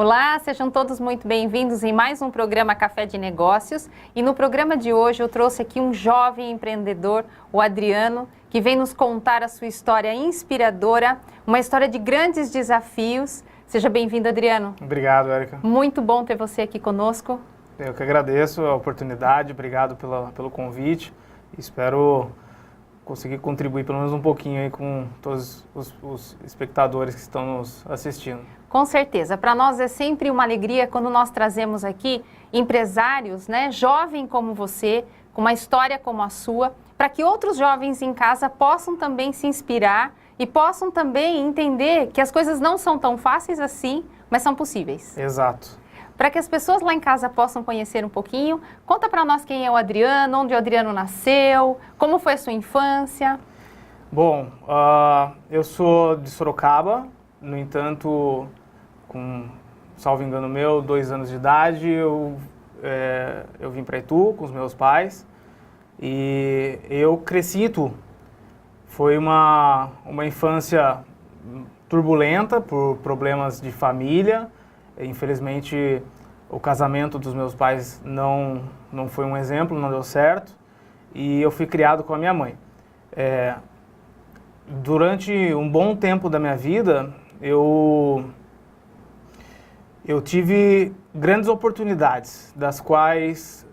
Olá, sejam todos muito bem-vindos em mais um programa Café de Negócios. E no programa de hoje eu trouxe aqui um jovem empreendedor, o Adriano, que vem nos contar a sua história inspiradora, uma história de grandes desafios. Seja bem-vindo, Adriano. Obrigado, Érica. Muito bom ter você aqui conosco. Eu que agradeço a oportunidade, obrigado pelo convite. Espero conseguir contribuir pelo menos um pouquinho aí com todos os espectadores que estão nos assistindo. Com certeza. Para nós é sempre uma alegria quando nós trazemos aqui empresários, né, jovem como você, com uma história como a sua, para que outros jovens em casa possam também se inspirar e possam também entender que as coisas não são tão fáceis assim, mas são possíveis. Exato. Para que as pessoas lá em casa possam conhecer um pouquinho, conta para nós quem é o Adriano, onde o Adriano nasceu, como foi a sua infância. Bom, eu sou de Sorocaba, no entanto, com, salvo engano meu, 2 anos de idade, eu vim para Itu com os meus pais e eu cresci em Itu. Foi uma infância turbulenta por problemas de família. Infelizmente, o casamento dos meus pais não foi um exemplo, não deu certo. E eu fui criado com a minha mãe. Durante um bom tempo da minha vida, eu tive grandes oportunidades, das quais,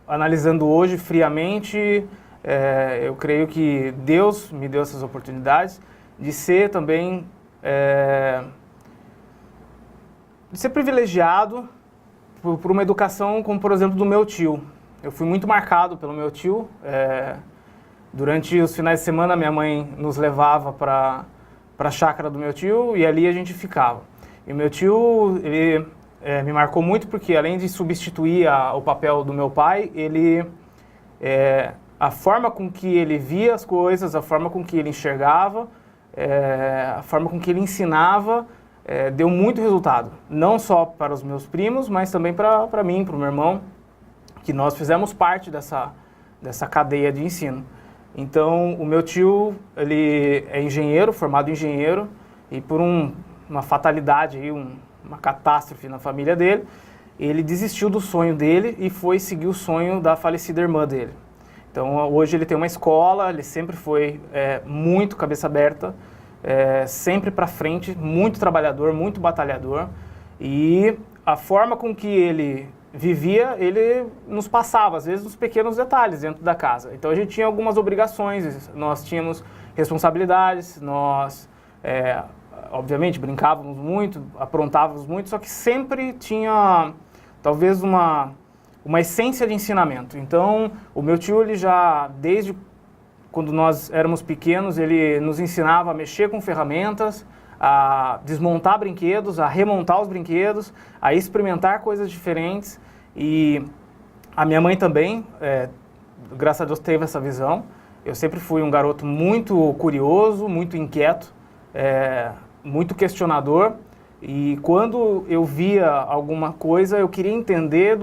analisando hoje friamente, eu creio que Deus me deu essas oportunidades de ser também... de ser privilegiado por uma educação como, por exemplo, do meu tio. Eu fui muito marcado pelo meu tio. Durante os finais de semana, minha mãe nos levava para a chácara do meu tio e ali a gente ficava. E o meu tio, ele me marcou muito porque, além de substituir o papel do meu pai, a forma com que ele via as coisas, a forma com que ele enxergava, a forma com que ele ensinava, deu muito resultado, não só para os meus primos, mas também para mim, para o meu irmão, que nós fizemos parte dessa cadeia de ensino. Então, o meu tio, ele é engenheiro, formado engenheiro, e por uma fatalidade, uma catástrofe na família dele, ele desistiu do sonho dele e foi seguir o sonho da falecida irmã dele. Então, hoje ele tem uma escola, ele sempre foi muito cabeça aberta, sempre para frente, muito trabalhador, muito batalhador, e a forma com que ele vivia, ele nos passava, às vezes, nos pequenos detalhes dentro da casa. Então a gente tinha algumas obrigações, nós tínhamos responsabilidades, nós, obviamente, brincávamos muito, aprontávamos muito, só que sempre tinha, talvez, uma essência de ensinamento. Então, o meu tio, ele já, desde quando nós éramos pequenos, ele nos ensinava a mexer com ferramentas, a desmontar brinquedos, a remontar os brinquedos, a experimentar coisas diferentes. E a minha mãe também, graças a Deus, teve essa visão. Eu sempre fui um garoto muito curioso, muito inquieto, muito questionador. E quando eu via alguma coisa, eu queria entender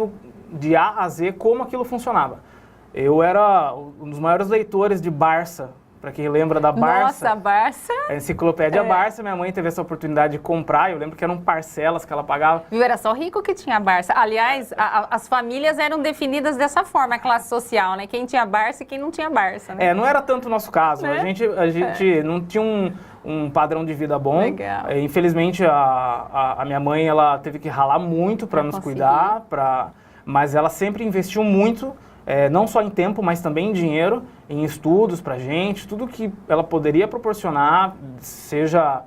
de A a Z como aquilo funcionava. Eu era um dos maiores leitores de Barça, para quem lembra da Barça. Nossa, Barça! A enciclopédia Barça, minha mãe teve essa oportunidade de comprar, eu lembro que eram parcelas que ela pagava. Viu, era só rico que tinha Barça. Aliás, as famílias eram definidas dessa forma, a classe social, né? Quem tinha Barça e quem não tinha Barça, né? Não era tanto o nosso caso, né? A gente não tinha um padrão de vida bom. Legal. Infelizmente, a minha mãe, ela teve que ralar muito para nos cuidar, mas ela sempre investiu muito, não só em tempo, mas também em dinheiro, em estudos pra gente, tudo que ela poderia proporcionar, seja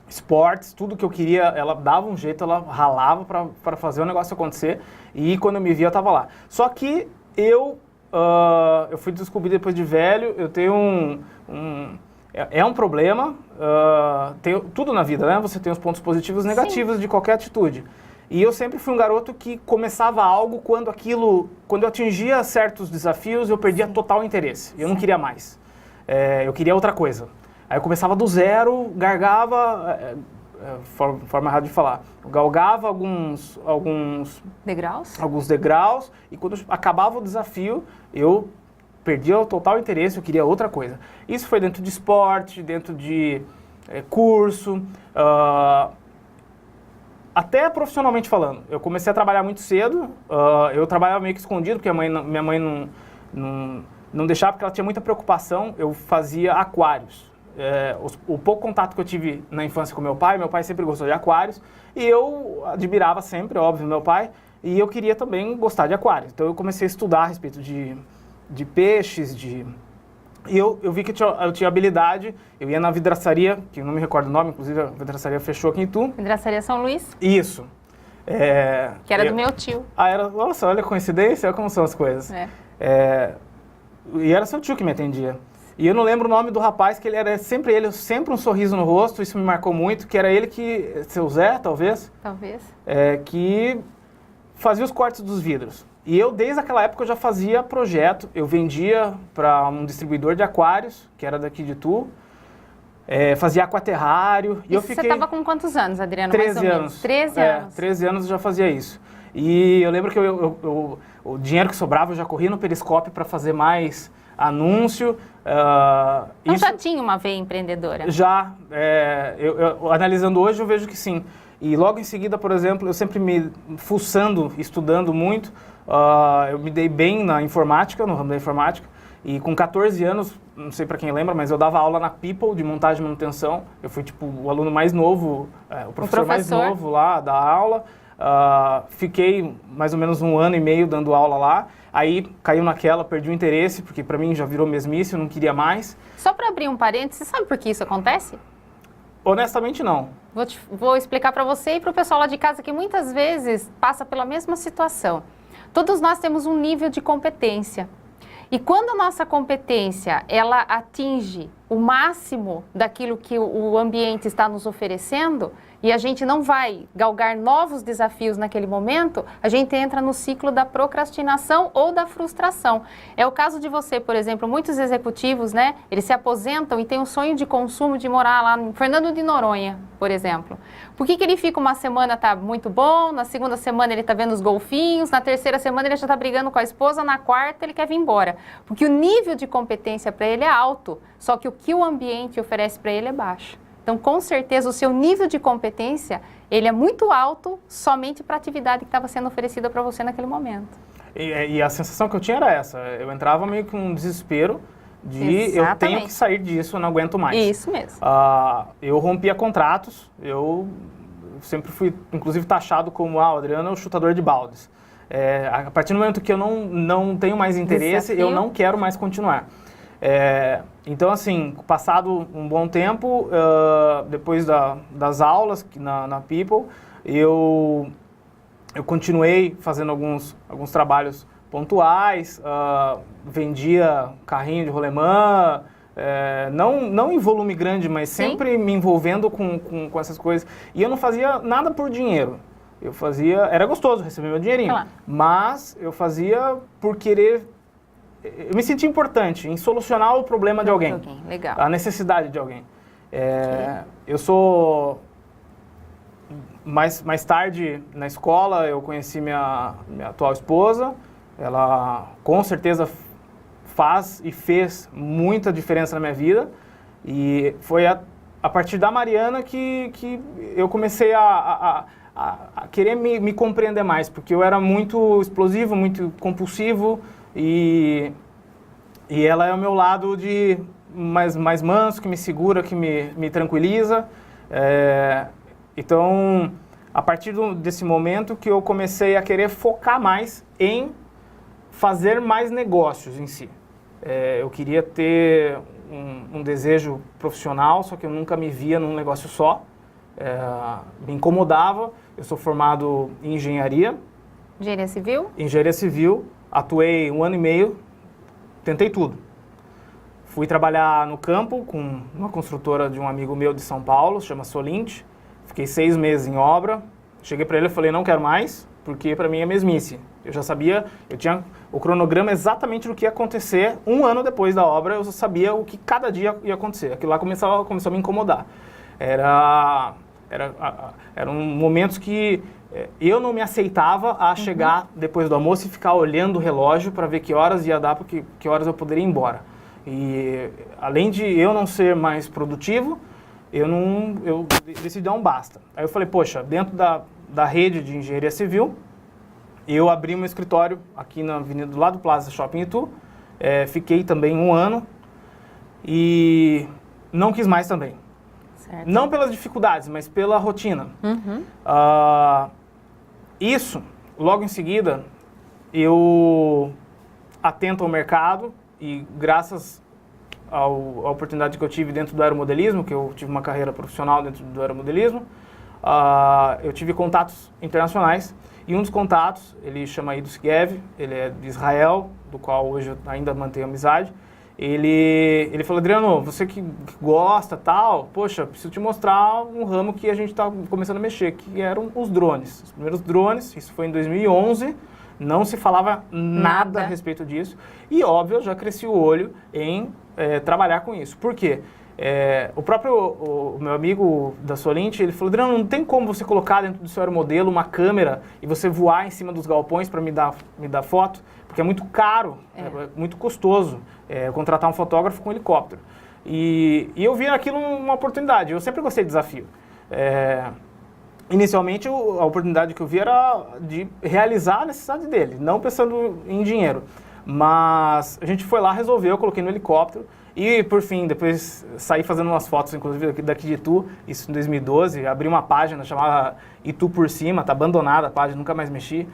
esportes, tudo que eu queria, ela dava um jeito, ela ralava para fazer o negócio acontecer, e quando eu me via, eu tava lá. Só que eu fui descobrir depois de velho, eu tenho um problema, tudo na vida, né? Você tem os pontos positivos e negativos de qualquer atitude. E eu sempre fui um garoto que começava algo quando eu atingia certos desafios, eu perdia total interesse. Eu não queria mais. Eu queria outra coisa. Aí eu começava do zero, gargava, forma errada de falar, eu galgava alguns degraus, e quando acabava o desafio, eu perdia o total interesse, eu queria outra coisa. Isso foi dentro de esporte, dentro de curso. até profissionalmente falando, eu comecei a trabalhar muito cedo, eu trabalhava meio que escondido, porque minha mãe não deixava, porque ela tinha muita preocupação, eu fazia aquários. O pouco contato que eu tive na infância com meu pai sempre gostou de aquários, e eu admirava sempre, óbvio, meu pai, e eu queria também gostar de aquários. Então eu comecei a estudar a respeito de peixes, e eu vi que eu tinha habilidade, eu ia na vidraçaria, que eu não me recordo o nome, inclusive a vidraçaria fechou aqui em Itu. Vidraçaria São Luís? Isso. Que era do meu tio. Nossa, olha a coincidência, olha como são as coisas. E era seu tio que me atendia. E eu não lembro o nome do rapaz, que sempre um sorriso no rosto, isso me marcou muito, que era ele que, seu Zé, talvez? Talvez. Que fazia os cortes dos vidros. E eu, desde aquela época, eu já fazia projeto, eu vendia para um distribuidor de aquários, que era daqui de Itu, fazia aquaterrário. E eu fiquei... Você estava com quantos anos, Adriano? 13 anos. 13 anos. 13 anos eu já fazia isso. E eu lembro que o dinheiro que sobrava eu já corria no Periscope para fazer mais anúncio. Então já tinha uma veia empreendedora? Já. Eu analisando hoje, eu vejo que sim. E logo em seguida, por exemplo, eu sempre me fuçando, estudando muito. Eu me dei bem na informática, no ramo da informática. E com 14 anos, não sei para quem lembra, mas eu dava aula na People de montagem e manutenção. Eu fui tipo o aluno mais novo, o professor mais novo lá da aula. Fiquei mais ou menos 1 ano e meio dando aula lá. Aí caiu naquela, perdi o interesse, porque para mim já virou mesmice, eu não queria mais. Só para abrir um parênteses, você sabe por que isso acontece? Honestamente, não. Vou explicar para você e para o pessoal lá de casa que muitas vezes passa pela mesma situação. Todos nós temos um nível de competência. E quando a nossa competência ela atinge o máximo daquilo que o ambiente está nos oferecendo e a gente não vai galgar novos desafios naquele momento, a gente entra no ciclo da procrastinação ou da frustração. É o caso de você, por exemplo, muitos executivos, né, eles se aposentam e têm um sonho de consumo de morar lá em Fernando de Noronha, por exemplo. Por que ele fica uma semana, tá muito bom, na segunda semana ele tá vendo os golfinhos, na terceira semana ele já tá brigando com a esposa, na quarta ele quer vir embora? Porque o nível de competência para ele é alto, só que o que o ambiente oferece para ele é baixo. Então, com certeza, o seu nível de competência, ele é muito alto somente para a atividade que estava sendo oferecida para você naquele momento. E a sensação que eu tinha era essa, eu entrava meio com um desespero de eu tenho que sair disso, eu não aguento mais. Isso mesmo. Eu rompia contratos, eu sempre fui, inclusive, taxado como, o Adriano é o chutador de baldes. A partir do momento que eu não tenho mais interesse, eu não quero mais continuar. Então, assim, passado um bom tempo, depois das aulas na People, eu continuei fazendo alguns trabalhos pontuais, vendia carrinho de rolemã, não em volume grande, mas sempre me envolvendo com essas coisas. E eu não fazia nada por dinheiro. Eu fazia... Era gostoso receber meu dinheirinho, claro, mas eu fazia por querer... Eu me senti importante em solucionar o problema de alguém. Legal. A necessidade de alguém. Eu sou... Mais tarde, na escola, eu conheci minha atual esposa. Ela, com certeza, faz e fez muita diferença na minha vida. E foi a partir da Mariana que eu comecei a querer me compreender mais. Porque eu era muito explosivo, muito compulsivo. E ela é o meu lado de mais manso, que me segura, que me tranquiliza. Então, a partir desse momento que eu comecei a querer focar mais em fazer mais negócios em si. Eu queria ter um desejo profissional, só que eu nunca me via num negócio só. Me incomodava. Eu sou formado em engenharia. Engenharia civil? Engenharia civil. Atuei 1 ano e meio, tentei tudo. Fui trabalhar no campo com uma construtora de um amigo meu de São Paulo, se chama Solint. Fiquei 6 meses em obra. Cheguei para ele e falei, não quero mais, porque para mim é mesmice. Eu já sabia, eu tinha o cronograma exatamente do que ia acontecer 1 ano depois da obra, eu sabia o que cada dia ia acontecer. Aquilo lá começou a me incomodar. Eram momentos que eu não me aceitava a chegar depois do almoço e ficar olhando o relógio para ver que horas ia dar, porque que horas eu poderia ir embora. E além de eu não ser mais produtivo, eu decidi dar um basta. Aí eu falei, poxa, dentro da rede de engenharia civil, eu abri meu escritório aqui na avenida do lado do Plaza Shopping Itu, fiquei também 1 ano e não quis mais também. Certo. Não pelas dificuldades, mas pela rotina. Isso, logo em seguida, eu atento ao mercado e graças à oportunidade que eu tive dentro do aeromodelismo, que eu tive uma carreira profissional dentro do aeromodelismo, eu tive contatos internacionais e um dos contatos, ele chama Ido Segev, ele é de Israel, do qual hoje eu ainda mantenho amizade. Ele falou, Adriano, você que gosta tal, poxa, preciso te mostrar um ramo que a gente está começando a mexer, que eram os drones. Os primeiros drones, isso foi em 2011, não se falava nada a respeito disso. E, óbvio, eu já cresci o olho em trabalhar com isso. Por quê? O meu amigo da Solint, ele falou, Adriano, não tem como você colocar dentro do seu aeromodelo uma câmera e você voar em cima dos galpões para me dar foto, porque é muito caro, é muito custoso contratar um fotógrafo com helicóptero. E eu vi naquilo uma oportunidade, eu sempre gostei de desafio. Inicialmente, a oportunidade que eu vi era de realizar a necessidade dele, não pensando em dinheiro. Mas a gente foi lá, resolveu, eu coloquei no helicóptero. E, por fim, depois saí fazendo umas fotos, inclusive, daqui de Itu, isso em 2012. Abri uma página chamada Itu por Cima, tá abandonada a página, nunca mais mexi.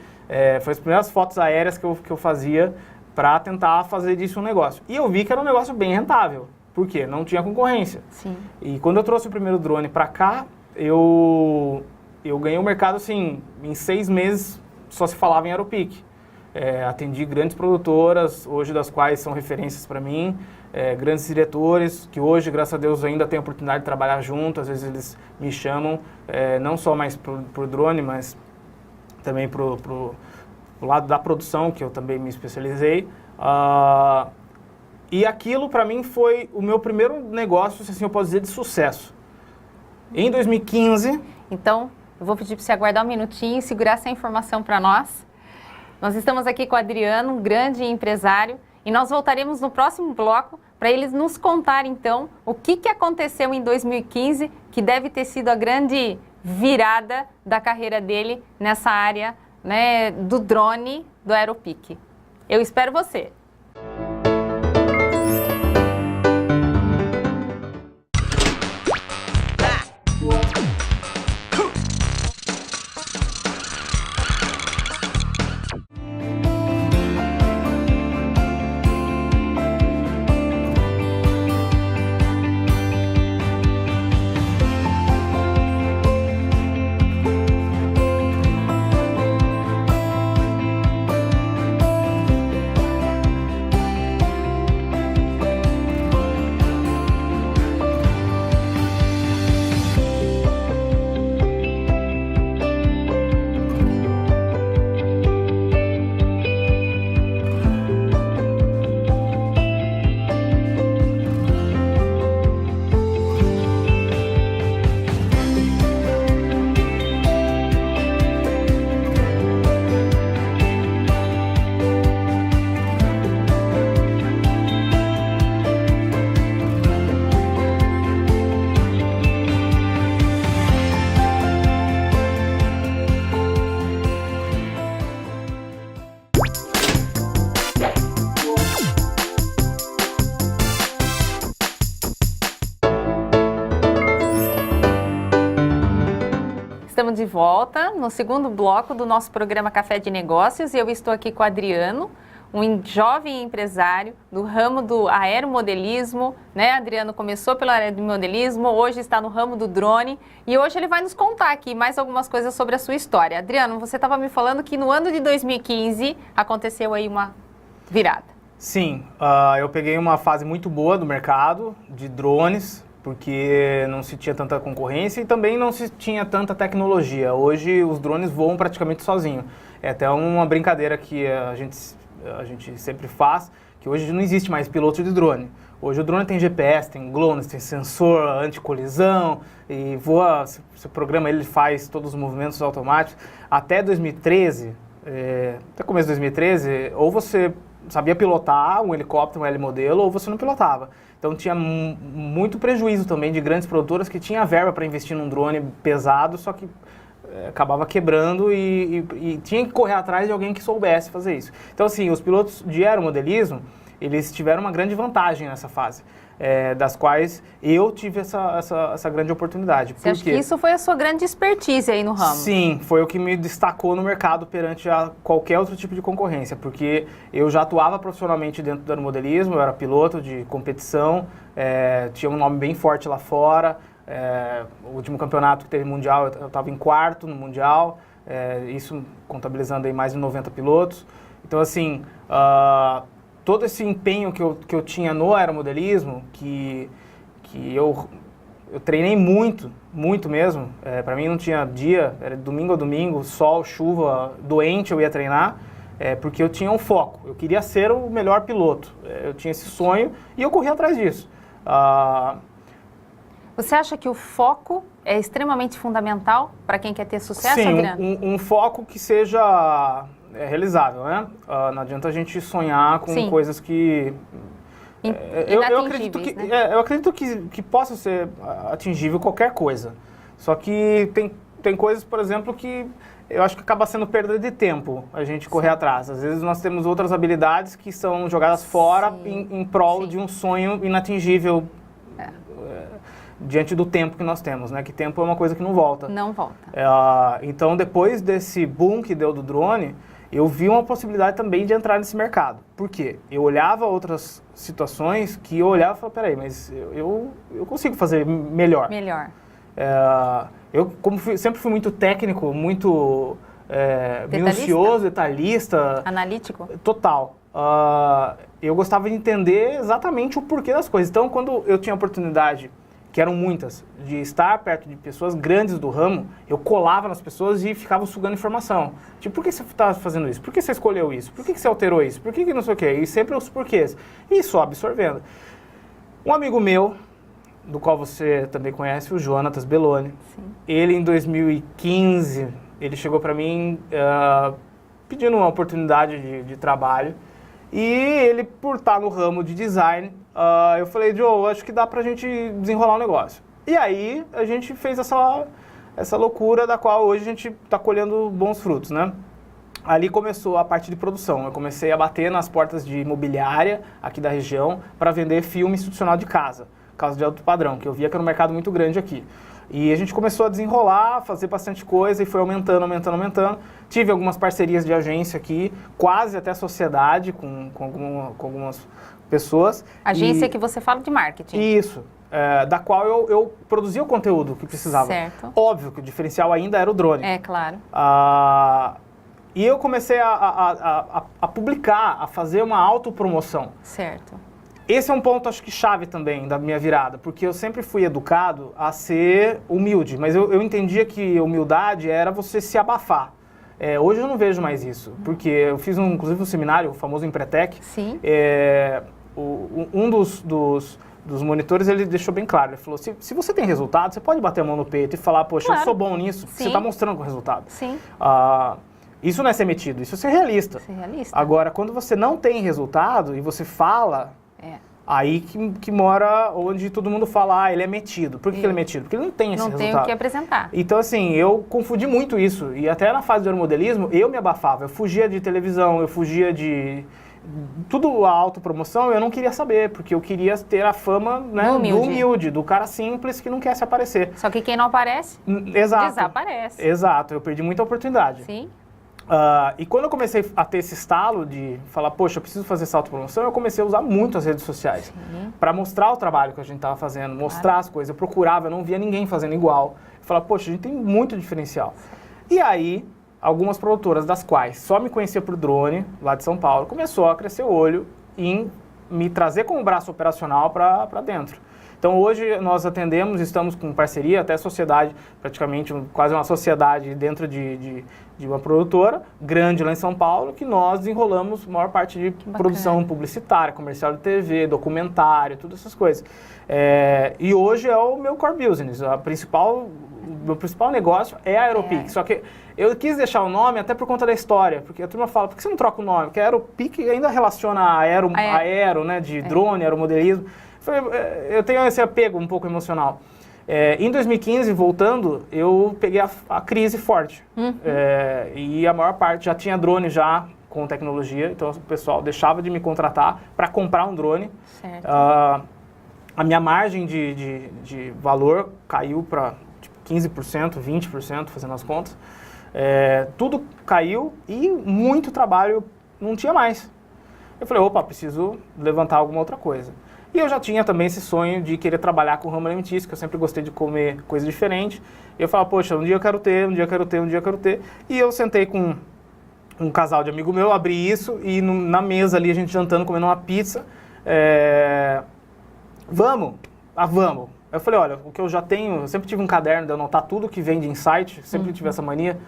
Foi as primeiras fotos aéreas que eu fazia para tentar fazer disso um negócio. E eu vi que era um negócio bem rentável. Por quê? Não tinha concorrência. Sim. E quando eu trouxe o primeiro drone para cá, eu ganhei o mercado, assim, em 6 meses só se falava em Aeropeak. Atendi grandes produtoras, hoje das quais são referências para mim, grandes diretores, que hoje, graças a Deus, ainda tenho a oportunidade de trabalhar junto. Às vezes eles me chamam, não só mais pro drone, mas também pro lado da produção, que eu também me especializei. E aquilo, para mim, foi o meu primeiro negócio, se assim eu posso dizer, de sucesso. Em 2015... Então, eu vou pedir para você aguardar um minutinho e segurar essa informação para nós. Nós estamos aqui com o Adriano, um grande empresário, e nós voltaremos no próximo bloco para eles nos contar, então, o que aconteceu em 2015, que deve ter sido a grande virada da carreira dele nessa área, né, do drone, do Aeropeak. Eu espero você! Estamos de volta no segundo bloco do nosso programa Café de Negócios e eu estou aqui com o Adriano, um jovem empresário do ramo do aeromodelismo, né? Adriano começou pelo aeromodelismo, hoje está no ramo do drone e hoje ele vai nos contar aqui mais algumas coisas sobre a sua história. Adriano, você estava me falando que no ano de 2015 aconteceu aí uma virada. Sim, eu peguei uma fase muito boa do mercado de drones, porque não se tinha tanta concorrência e também não se tinha tanta tecnologia. Hoje os drones voam praticamente sozinhos. É até uma brincadeira que a gente sempre faz, que hoje não existe mais piloto de drone. Hoje o drone tem GPS, tem GLONASS, tem sensor anti-colisão e voa, você programa ele, faz todos os movimentos automáticos. Até 2013, até começo de 2013, ou você sabia pilotar um helicóptero, um L-modelo, ou você não pilotava. Então tinha muito prejuízo também de grandes produtoras que tinham verba para investir num drone pesado, só que acabava quebrando e tinha que correr atrás de alguém que soubesse fazer isso. Então, assim, os pilotos de aeromodelismo, eles tiveram uma grande vantagem nessa fase, das quais eu tive essa grande oportunidade. Você acha que isso foi a sua grande expertise aí no ramo? Sim, foi o que me destacou no mercado perante qualquer outro tipo de concorrência, porque eu já atuava profissionalmente dentro do aeromodelismo, eu era piloto de competição, tinha um nome bem forte lá fora. O último campeonato que teve mundial, eu estava em quarto no mundial, isso contabilizando aí mais de 90 pilotos. Então, assim, todo esse empenho que eu tinha no aeromodelismo, que eu treinei muito mesmo, para mim não tinha dia, era domingo a domingo, sol, chuva, doente eu ia treinar, porque eu tinha um foco, eu queria ser o melhor piloto, eu tinha esse sonho e eu corri atrás disso. Você acha que o foco é extremamente fundamental para quem quer ter sucesso, Adriano? Sim, um foco que seja realizável, né? Não adianta a gente sonhar com coisas que... Eu acredito que possa ser atingível qualquer coisa. Só que tem coisas, por exemplo, que eu acho que acaba sendo perda de tempo a gente correr atrás. Às vezes nós temos outras habilidades que são jogadas fora em prol de um sonho inatingível. Diante do tempo que nós temos, né? Que tempo é uma coisa que não volta. Não volta. Então, depois desse boom que deu do drone, eu vi uma possibilidade também de entrar nesse mercado. Por quê? Eu olhava outras situações que eu olhava e falava, peraí, mas eu consigo fazer melhor. Melhor. Eu, sempre fui muito técnico, muito minucioso, detalhista. Analítico? Total. Eu gostava de entender exatamente o porquê das coisas. Então, quando eu tinha a oportunidade, que eram muitas, de estar perto de pessoas grandes do ramo, eu colava nas pessoas e ficava sugando informação. Tipo, por que você está fazendo isso? Por que você escolheu isso? Por que você alterou isso? Por que não sei o quê? E sempre os porquês. E só absorvendo. Um amigo meu, do qual você também conhece, o Jonatas Belloni, ele em 2015, ele chegou para mim pedindo uma oportunidade de trabalho. E ele, por estar no ramo de design, eu falei, Joe, acho que dá pra gente desenrolar um negócio. E aí, a gente fez essa loucura da qual hoje a gente está colhendo bons frutos, né? Ali começou a parte de produção. Eu comecei a bater nas portas de imobiliária aqui da região para vender filme institucional de casa de alto padrão, que eu via que era um mercado muito grande aqui. E a gente começou a desenrolar, fazer bastante coisa e foi aumentando. Tive algumas parcerias de agência aqui, quase até sociedade com algumas pessoas. Agência que você fala de marketing. Isso, da qual eu produzia o conteúdo que precisava. Certo. Óbvio que o diferencial ainda era o drone. É, claro. E eu comecei a publicar, a fazer uma autopromoção. Certo. Esse é um ponto, acho que chave também da minha virada, porque eu sempre fui educado a ser humilde, mas eu entendia que humildade era você se abafar. Hoje eu não vejo mais isso, porque eu fiz inclusive um seminário, o famoso Empretec. Sim. Um dos monitores, ele deixou bem claro, ele falou, se você tem resultado, você pode bater a mão no peito e falar, poxa, eu sou bom nisso, você está mostrando com o resultado. Sim. Isso não é ser metido, isso é ser realista. Ser realista. Agora, quando você não tem resultado e você fala... Aí que mora onde todo mundo fala, ele é metido. Por que ele é metido? Porque ele não tem esse resultado. Não tem o que apresentar. Então, assim, eu confundi muito isso. E até na fase do aeromodelismo, eu me abafava. Eu fugia de televisão, eu fugia de... Tudo a autopromoção, eu não queria saber. Porque eu queria ter a fama, né, do humilde, do cara simples que não quer se aparecer. Só que quem não aparece, desaparece. Exato, eu perdi muita oportunidade. Sim. E quando eu comecei a ter esse estalo de falar, poxa, eu preciso fazer essa autopromoção, eu comecei a usar muito as redes sociais para mostrar o trabalho que a gente estava fazendo, mostrar as coisas. Eu procurava, eu não via ninguém fazendo igual. Eu falava, poxa, a gente tem muito diferencial. E aí, algumas produtoras, das quais só me conhecia por drone, lá de São Paulo, começou a crescer o olho em me trazer como braço operacional para dentro. Então, hoje nós atendemos, estamos com parceria, até sociedade, praticamente quase uma sociedade dentro de uma produtora grande lá em São Paulo, que nós desenrolamos a maior parte de produção publicitária, comercial de TV, documentário, todas essas coisas. E hoje é o meu core business, o meu principal negócio é a Aeropeak. Só que eu quis deixar o nome até por conta da história, porque a turma fala, por que você não troca o nome? Porque a Aeropeak ainda relaciona a aero, né, de drone, aeromodelismo. Eu tenho esse apego um pouco emocional. Em 2015, voltando, eu peguei a crise forte. E a maior parte já tinha drone já com tecnologia, então o pessoal deixava de me contratar para comprar um drone. Certo. A minha margem de valor caiu para tipo, 15%, 20%, fazendo as contas. Tudo caiu e muito trabalho não tinha mais. Eu falei, opa, preciso levantar alguma outra coisa. E eu já tinha também esse sonho de querer trabalhar com o ramo alimentício, que eu sempre gostei de comer coisa diferente. E eu falava, poxa, um dia eu quero ter, um dia eu quero ter, um dia eu quero ter. E eu sentei com um casal de amigo meu, abri isso e na mesa ali, a gente jantando, comendo uma pizza. Vamos? Vamos. Eu falei, olha, o que eu já tenho, eu sempre tive um caderno de anotar tudo que vem de insight, sempre tive essa mania.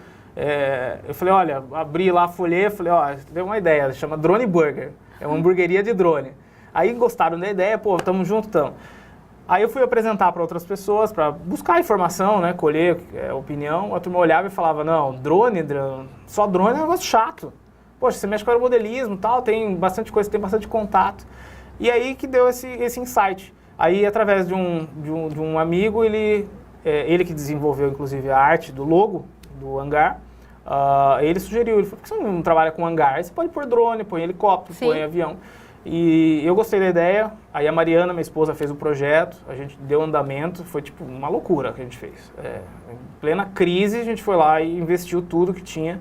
Eu falei, olha, abri lá, folhei, falei, ó, deu uma ideia, chama Drone Burger, é uma hamburgueria de drone. Aí gostaram da ideia, pô, tamo junto, tamo. Aí eu fui apresentar para outras pessoas, para buscar informação, né, colher opinião. A turma olhava e falava, não, só drone é um negócio chato. Poxa, você mexe com aeromodelismo e tal, tem bastante coisa, tem bastante contato. E aí que deu esse insight. Aí, através de um amigo, ele que desenvolveu, inclusive, a arte do logo do hangar, ele sugeriu, ele falou, por que você não trabalha com hangar? Aí você pode pôr drone, põe helicóptero, Sim. põe avião. E eu gostei da ideia, aí a Mariana, minha esposa, fez o projeto, a gente deu andamento, foi tipo uma loucura que a gente fez. Em plena crise, a gente foi lá e investiu tudo que tinha.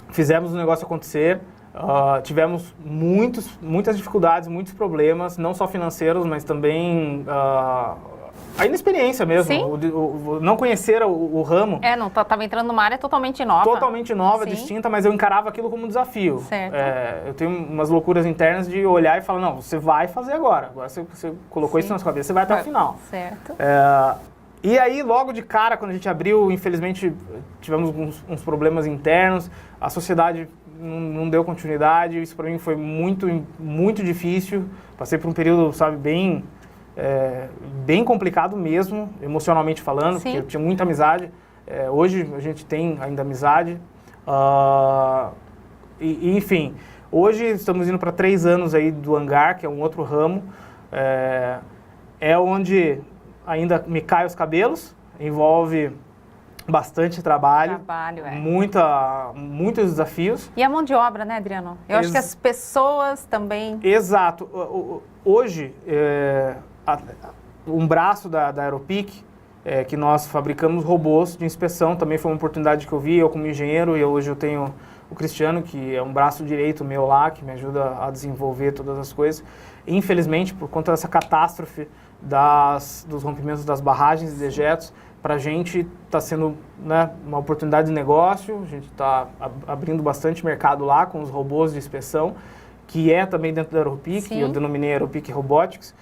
Fizemos o negócio acontecer, tivemos muitas dificuldades, muitos problemas, não só financeiros, mas também a inexperiência mesmo, Sim. Não conhecer o ramo. Não, tava entrando numa área totalmente nova. Totalmente nova, Sim. distinta, mas eu encarava aquilo como um desafio. Certo. Eu tenho umas loucuras internas de olhar e falar, não, você vai fazer agora. Agora você colocou Sim. isso na sua cabeça, você vai até o final. Certo. E aí, logo de cara, quando a gente abriu, infelizmente, tivemos uns problemas internos, a sociedade não deu continuidade, isso para mim foi muito, muito difícil. Passei por um período, sabe, bem complicado mesmo, emocionalmente falando, Sim. porque eu tinha muita amizade. Hoje a gente tem ainda amizade. Enfim, hoje estamos indo para 3 anos aí do hangar, que é um outro ramo. Onde ainda me caem os cabelos, envolve bastante trabalho, muitos desafios. E a mão de obra, né, Adriano? Eu acho que as pessoas também... Exato. Hoje, um braço da Aeropeak, que nós fabricamos robôs de inspeção, também foi uma oportunidade que eu vi, eu como engenheiro, e hoje eu tenho o Cristiano, que é um braço direito meu lá, que me ajuda a desenvolver todas as coisas. Infelizmente, por conta dessa catástrofe dos rompimentos das barragens e dejetos, para a gente está sendo, né, uma oportunidade de negócio, a gente está abrindo bastante mercado lá com os robôs de inspeção, que é também dentro da Aeropeak, que eu denominei Aeropeak Robotics.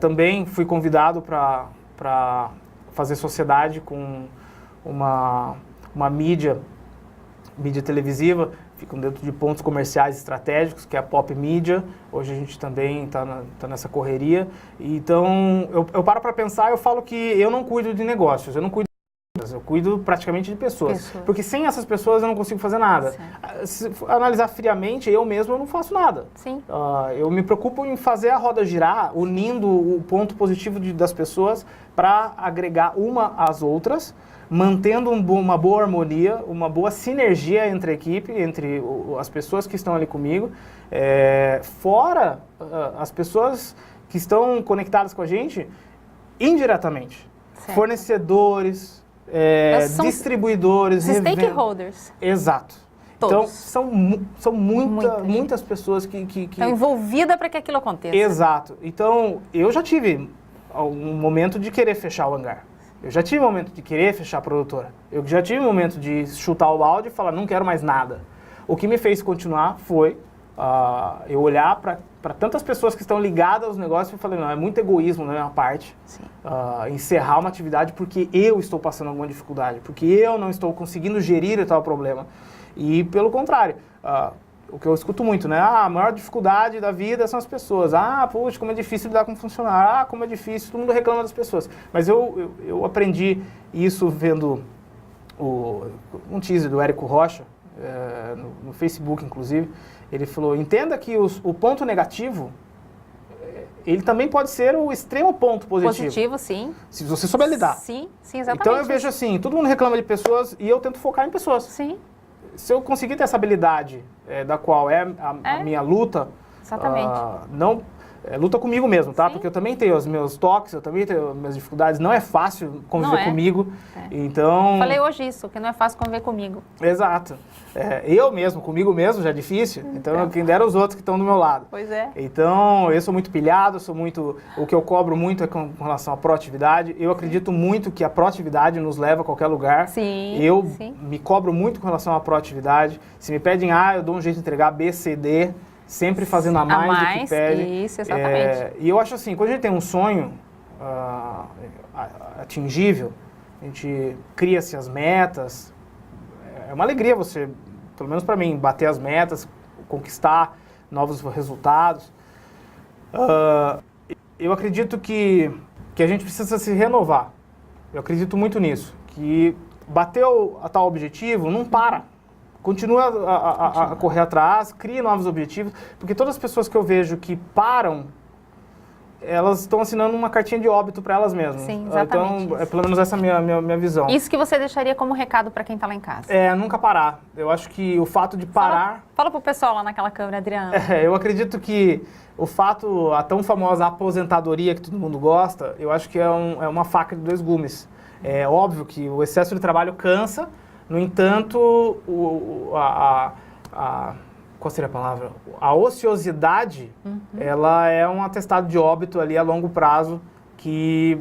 Também fui convidado para fazer sociedade com uma mídia televisiva, ficam dentro de pontos comerciais estratégicos, que é a Pop Media. Hoje a gente também está nessa correria. Então, eu paro para pensar, eu falo que eu não cuido de negócios, eu não cuido de pessoas, eu cuido praticamente de pessoas. Porque sem essas pessoas eu não consigo fazer nada. Se analisar friamente, eu mesmo eu não faço nada. Sim. Eu me preocupo em fazer a roda girar, unindo o ponto positivo das pessoas para agregar uma às outras, mantendo uma boa harmonia, uma boa sinergia entre a equipe, entre as pessoas que estão ali comigo, fora as pessoas que estão conectadas com a gente indiretamente. Certo. Fornecedores, distribuidores, stakeholders. Exato. Todos. Então, são muitas pessoas que estão envolvidas para que aquilo aconteça. Exato. Então, eu já tive um momento de querer fechar o hangar. Eu já tive um momento de querer fechar a produtora. Eu já tive um momento de chutar o balde e falar, não quero mais nada. O que me fez continuar foi eu olhar para tantas pessoas que estão ligadas aos negócios e falei, não, é muito egoísmo da minha parte encerrar uma atividade porque eu estou passando alguma dificuldade, porque eu não estou conseguindo gerir tal problema. E pelo contrário, o que eu escuto muito, né? A maior dificuldade da vida são as pessoas. Puxa, como é difícil lidar com funcionário. Como é difícil, todo mundo reclama das pessoas. Mas eu aprendi isso vendo um teaser do Érico Rocha, no Facebook, inclusive. Ele falou, entenda que o ponto negativo, ele também pode ser o extremo ponto positivo. Positivo, sim. Se você souber lidar. Sim, exatamente. Então eu vejo assim, todo mundo reclama de pessoas e eu tento focar em pessoas. Sim. Se eu conseguir ter essa habilidade, da qual é a minha luta, exatamente. Luta comigo mesmo, tá? Sim. Porque eu também tenho os meus toques, eu também tenho as minhas dificuldades. Não é fácil conviver comigo. Então... Falei hoje isso, que não é fácil conviver comigo. Exato. Eu mesmo, comigo mesmo, já é difícil. Então, quem dera os outros que estão do meu lado. Pois é. Então, eu sou muito pilhado, o que eu cobro muito é com relação à proatividade. Eu acredito muito que a proatividade nos leva a qualquer lugar. Sim. Eu me cobro muito com relação à proatividade. Se me pedem A, eu dou um jeito de entregar B, C, D. Sempre fazendo a mais do que pede. Isso, exatamente. E eu acho assim, quando a gente tem um sonho atingível, a gente cria-se as metas, é uma alegria você, pelo menos para mim, bater as metas, conquistar novos resultados. Eu acredito que a gente precisa se renovar. Eu acredito muito nisso, que bateu a tal objetivo, não para. Continua a correr atrás, cria novos objetivos, porque todas as pessoas que eu vejo que param, elas estão assinando uma cartinha de óbito para elas mesmas. Sim, exatamente. Então, pelo menos essa é a minha visão. Isso que você deixaria como recado para quem está lá em casa? Nunca parar. Eu acho que o fato de parar... Fala pro pessoal lá naquela câmera, Adriano. Eu acredito que a tão famosa aposentadoria que todo mundo gosta, eu acho que é uma faca de dois gumes. É óbvio que o excesso de trabalho cansa. No entanto, qual seria a palavra? A ociosidade, ela é um atestado de óbito ali a longo prazo, que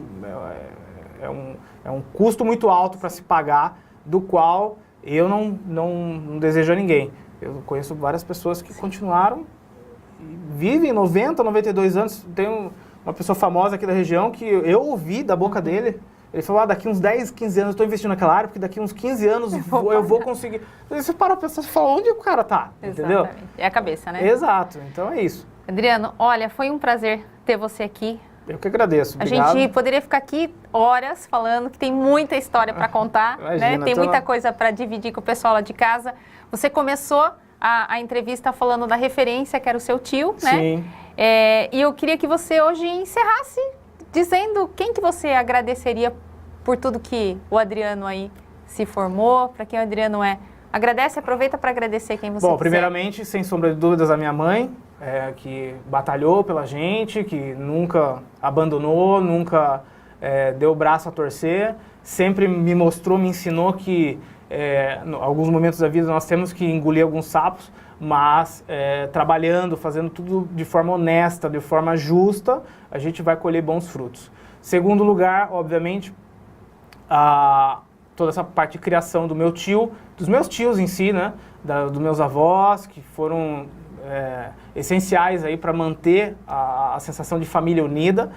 é um custo muito alto para se pagar, do qual eu não desejo a ninguém. Eu conheço várias pessoas que continuaram e vivem 90, 92 anos. Tem uma pessoa famosa aqui da região que eu ouvi da boca dele. Ele falou, daqui uns 10, 15 anos eu estou investindo naquela área, porque daqui uns 15 anos eu vou conseguir. Você para a pessoa e fala, onde o cara tá? Entendeu? É a cabeça, né? Exato, então é isso. Adriano, olha, foi um prazer ter você aqui. Eu que agradeço, obrigado. A gente poderia ficar aqui horas falando, que tem muita história para contar, Imagina, né? Tem muita coisa para dividir com o pessoal lá de casa. Você começou a entrevista falando da referência, que era o seu tio, né? Sim. E eu queria que você hoje encerrasse dizendo quem que você agradeceria por tudo que o Adriano aí se formou, para quem o Adriano é. Aproveita para agradecer quem você quiser. Primeiramente, sem sombra de dúvidas, a minha mãe, que batalhou pela gente, que nunca abandonou, nunca deu o braço a torcer, sempre me mostrou, me ensinou que em alguns momentos da vida nós temos que engolir alguns sapos, mas trabalhando, fazendo tudo de forma honesta, de forma justa, a gente vai colher bons frutos. Segundo lugar, obviamente, toda essa parte de criação do meu tio, dos meus tios em si, né, dos meus avós, que foram essenciais aí para manter a sensação de família unida.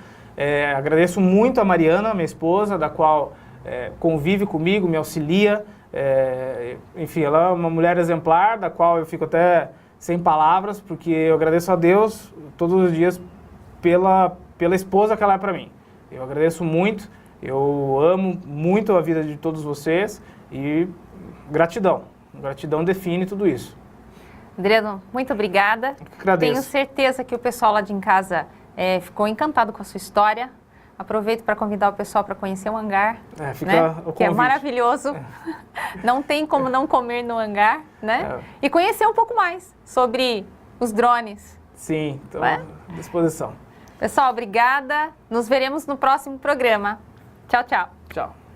Agradeço muito a Mariana, minha esposa, da qual convive comigo, me auxilia. Enfim, ela é uma mulher exemplar, da qual eu fico até sem palavras, porque eu agradeço a Deus todos os dias pela esposa que ela é para mim. Eu agradeço muito, eu amo muito a vida de todos vocês e gratidão. Gratidão define tudo isso. Adriano, muito obrigada. Eu que agradeço. Tenho certeza que o pessoal lá de casa ficou encantado com a sua história. Aproveito para convidar o pessoal para conhecer o hangar, fica o que é maravilhoso. Não tem como não comer no hangar, né? E conhecer um pouco mais sobre os drones. Sim, estou à disposição. Pessoal, obrigada. Nos veremos no próximo programa. Tchau, tchau. Tchau.